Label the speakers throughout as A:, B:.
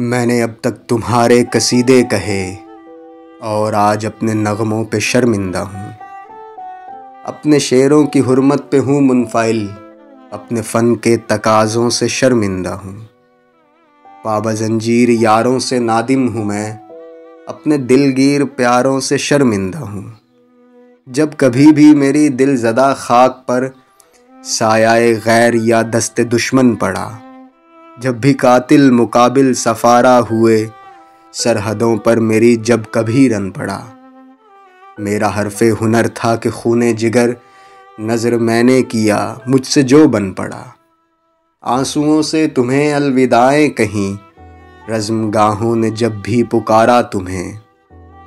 A: میں نے اب تک تمہارے قصیدے کہے اور آج اپنے نغموں پہ شرمندہ ہوں۔ اپنے شعروں کی حرمت پہ ہوں منفعل، اپنے فن کے تقاضوں سے شرمندہ ہوں۔ پابند زنجیر یاروں سے نادم ہوں میں، اپنے دلگیر پیاروں سے شرمندہ ہوں۔ جب کبھی بھی میری دل زدہ خاک پر سایہ غیر یا دست دشمن پڑا، جب بھی قاتل مقابل سفارہ ہوئے، سرحدوں پر میری جب کبھی رن پڑا، میرا حرف ہنر تھا کہ خون جگر نظر میں نے کیا مجھ سے جو بن پڑا۔ آنسوؤں سے تمہیں الوداعیں کہیں، رزم گاہوں نے جب بھی پکارا تمہیں،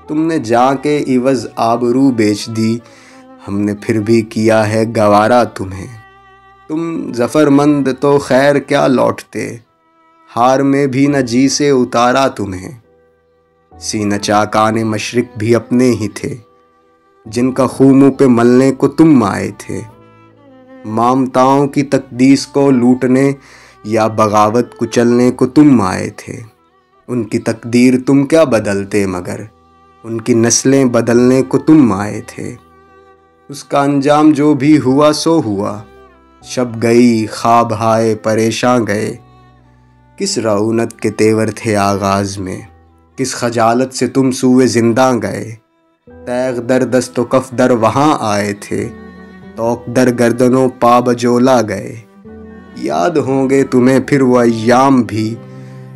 A: تم نے جاں کے عوض آبرو بیچ دی، ہم نے پھر بھی کیا ہے گوارا تمہیں۔ تم ظفرمند تو خیر کیا لوٹتے، ہار میں بھی نہ جی سے اتارا تمہیں۔ سینہ چاکان مشرق بھی اپنے ہی تھے، جن کا خوں منہ پہ ملنے کو تم آئے تھے۔ مامتاؤں کی تقدیس کو لوٹنے یا بغاوت کچلنے کو تم آئے تھے۔ ان کی تقدیر تم کیا بدلتے، مگر ان کی نسلیں بدلنے کو تم آئے تھے۔ اس کا انجام جو بھی ہوا سو ہوا، شب گئی خواب ہائے پریشاں گئے۔ کس رعونت کے تیور تھے آغاز میں، کس خجالت سے تم سوئے زنداں گئے۔ تیغ در دست و کف در وہاں آئے تھے، توق در گردنوں پا بجولا گئے۔ یاد ہوں گے تمہیں پھر وہ ایام بھی،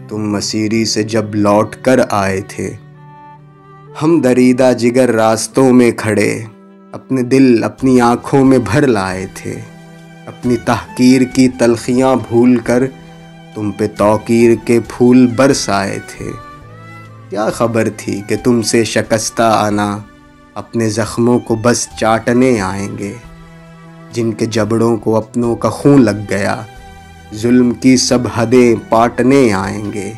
A: تم مسیری سے جب لوٹ کر آئے تھے۔ ہم دریدہ جگر راستوں میں کھڑے، اپنے دل اپنی آنکھوں میں بھر لائے تھے۔ اپنی تحقیر کی تلخیاں بھول کر تم پہ توقیر کے پھول برسائے تھے۔ کیا خبر تھی کہ تم سے شکستہ آنا اپنے زخموں کو بس چاٹنے آئیں گے۔ جن کے جبڑوں کو اپنوں کا خون لگ گیا، ظلم کی سب حدیں پاٹنے آئیں گے۔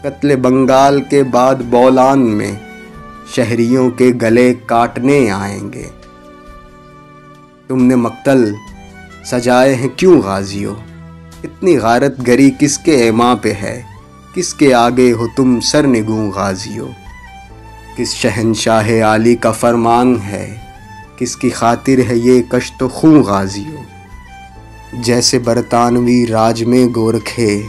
A: قتل بنگال کے بعد بولان میں شہریوں کے گلے کاٹنے آئیں گے۔ تم نے مقتل سجائے ہیں کیوں غازیوں، اتنی غارت گری کس کے ایما پہ ہے، کس کے آگے ہو تم سرنگوں غازیوں۔ کس شہنشاہ عالی کا فرمان ہے، کس کی خاطر ہے یہ کشت و خوں غازیوں۔ جیسے برطانوی راج میں گورکھے،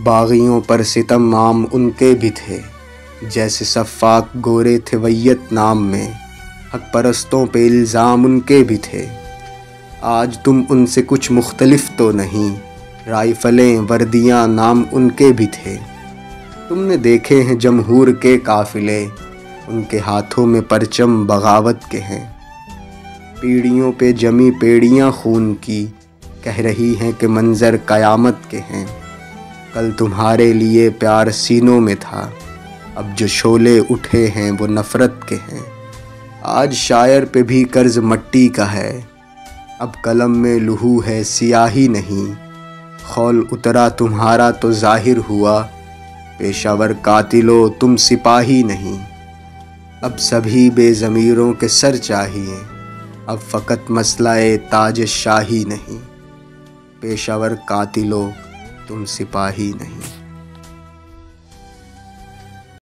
A: باغیوں پر ستم عام ان کے بھی تھے۔ جیسے صفاق گورے تھے ویت نام میں، حق پرستوں پہ الزام ان کے بھی تھے۔ آج تم ان سے کچھ مختلف تو نہیں، رائفلیں وردیاں نام ان کے بھی تھے۔ تم نے دیکھے ہیں جمہور کے قافلے، ان کے ہاتھوں میں پرچم بغاوت کے ہیں۔ پیڑیوں پہ جمی پیڑیاں خون کی، کہہ رہی ہیں کہ منظر قیامت کے ہیں۔ کل تمہارے لیے پیار سینوں میں تھا، اب جو شعلے اٹھے ہیں وہ نفرت کے ہیں۔ آج شاعر پہ بھی قرض مٹی کا ہے، اب قلم میں لہو ہے سیاہی نہیں۔ خول اترا تمہارا تو ظاہر ہوا، پیشہ ور قاتلو تم سپاہی نہیں۔ اب سبھی بے ضمیروں کے سر چاہیے، اب فقط مسئلہ تاج شاہی نہیں۔ پیشہ ور قاتلو تم سپاہی نہیں۔